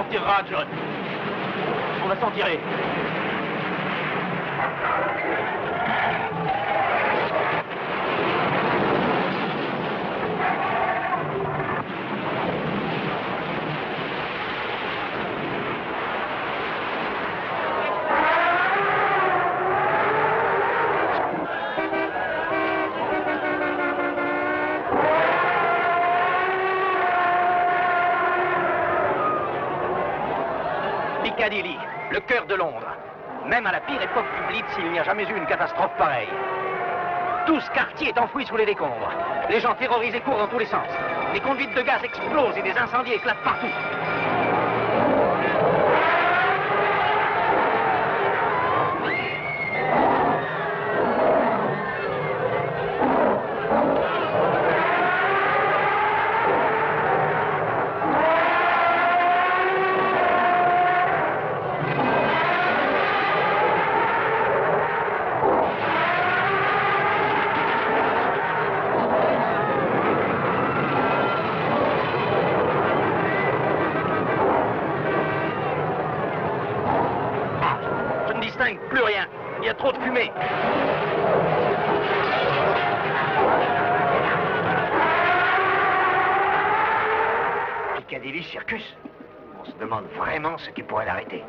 tirera, John. On va s'en tirer. Piccadilly, le cœur de Londres. Même à la pire époque du Blitz, il n'y a jamais eu une catastrophe pareille. Tout ce quartier est enfoui sous les décombres. Les gens terrorisés courent dans tous les sens. Des conduites de gaz explosent et des incendies éclatent partout. Plus rien. Il y a trop de fumée. Piccadilly Circus. On se demande vraiment ce qui pourrait l'arrêter.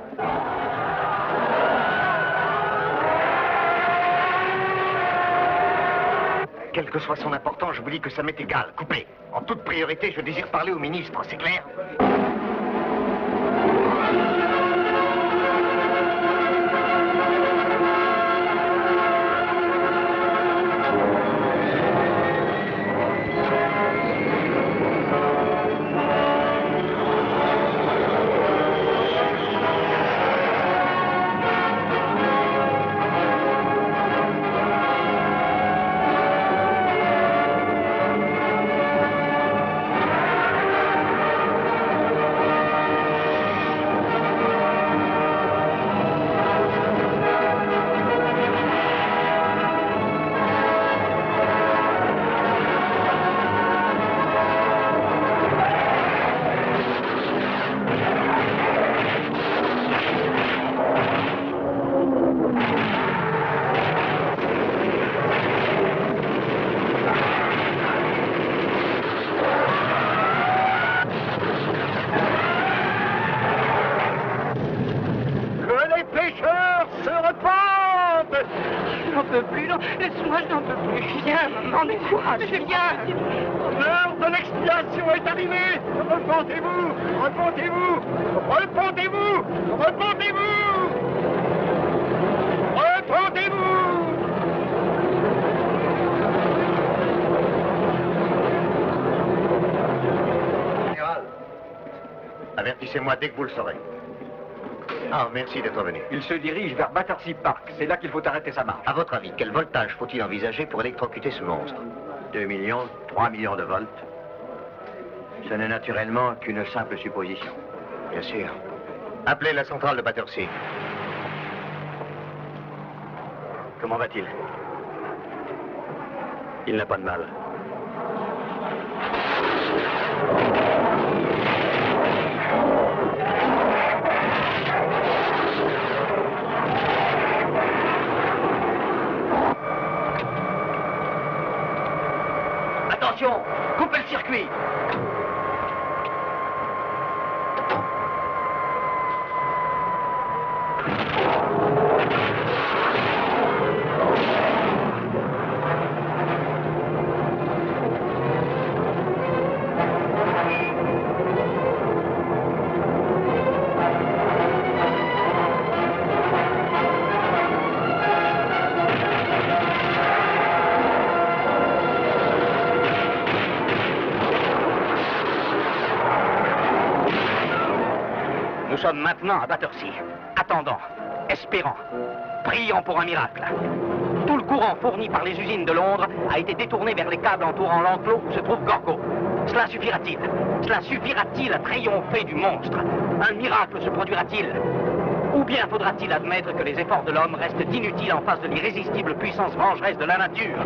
Quelle que soit son importance, je vous dis que ça m'est égal. Coupez. En toute priorité, je désire parler au ministre, c'est clair? Je viens. L'heure de l'expiation est arrivée. Repentez-vous. Repentez-vous. Repentez-vous. Repentez-vous. Repentez-vous. Général, avertissez-moi dès que vous le saurez. Ah, merci d'être venu. Il se dirige vers Battersea Park. C'est là qu'il faut arrêter sa marche. À votre avis, quel voltage faut-il envisager pour électrocuter ce monstre? 2 millions, 3 millions de volts. Ce n'est naturellement qu'une simple supposition. Bien sûr. Appelez la centrale de Battersea. Comment va-t-il? Il n'a pas de mal. Attention, coupez le circuit. Nous sommes maintenant à Battersea, attendant, espérant, priant pour un miracle. Tout le courant fourni par les usines de Londres a été détourné vers les câbles entourant l'enclos où se trouve Gorgo. Cela suffira-t-il? Cela suffira-t-il à triompher du monstre? Un miracle se produira-t-il? Ou bien faudra-t-il admettre que les efforts de l'homme restent inutiles en face de l'irrésistible puissance vengeresse de la nature?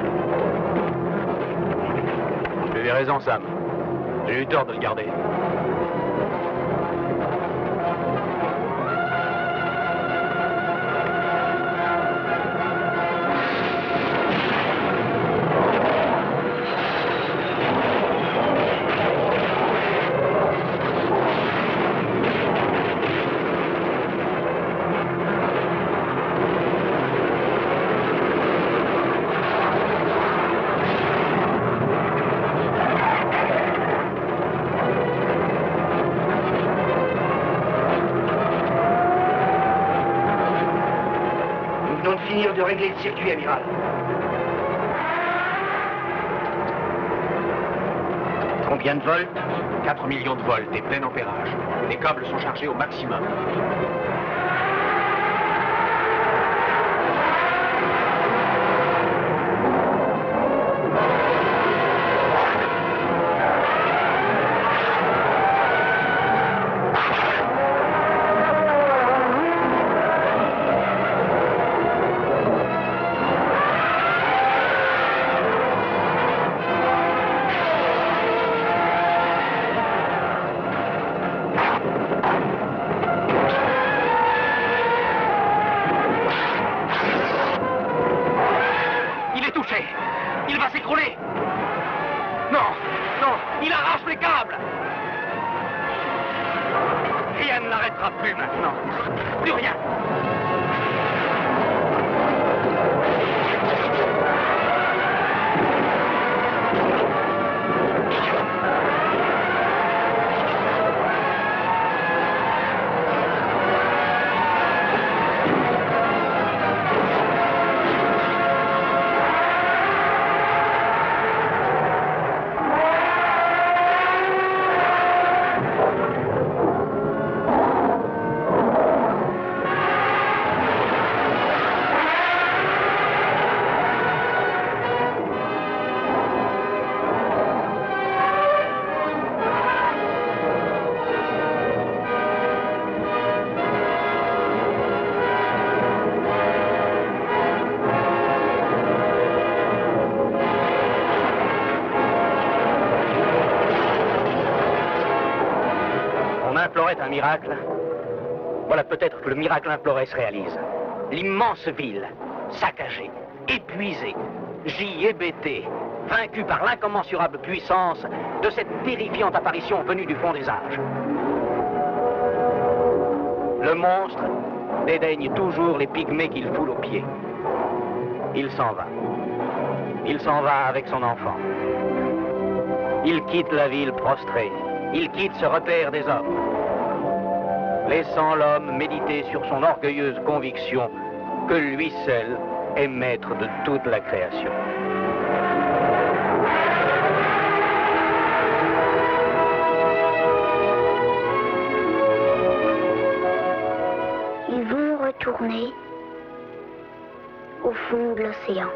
Tu avais raison, Sam. J'ai eu tort de le garder. finir de régler le circuit, amiral. Combien de volts? 4 millions de volts et plein ampérage. Les câbles sont chargés au maximum. Il va s'écrouler. Non, non, il arrache les câbles. Rien ne l'arrêtera plus maintenant. Plus rien. Implorait un miracle. Voilà peut-être que le miracle imploré se réalise. L'immense ville, saccagée, épuisée, gît hébétée, vaincue par l'incommensurable puissance de cette terrifiante apparition venue du fond des âges. Le monstre dédaigne toujours les pygmées qu'il foule aux pieds. Il s'en va. Il s'en va avec son enfant. Il quitte la ville prostrée. Il quitte ce repère des hommes, laissant l'homme méditer sur son orgueilleuse conviction que lui seul est maître de toute la création. Ils vont retourner au fond de l'océan.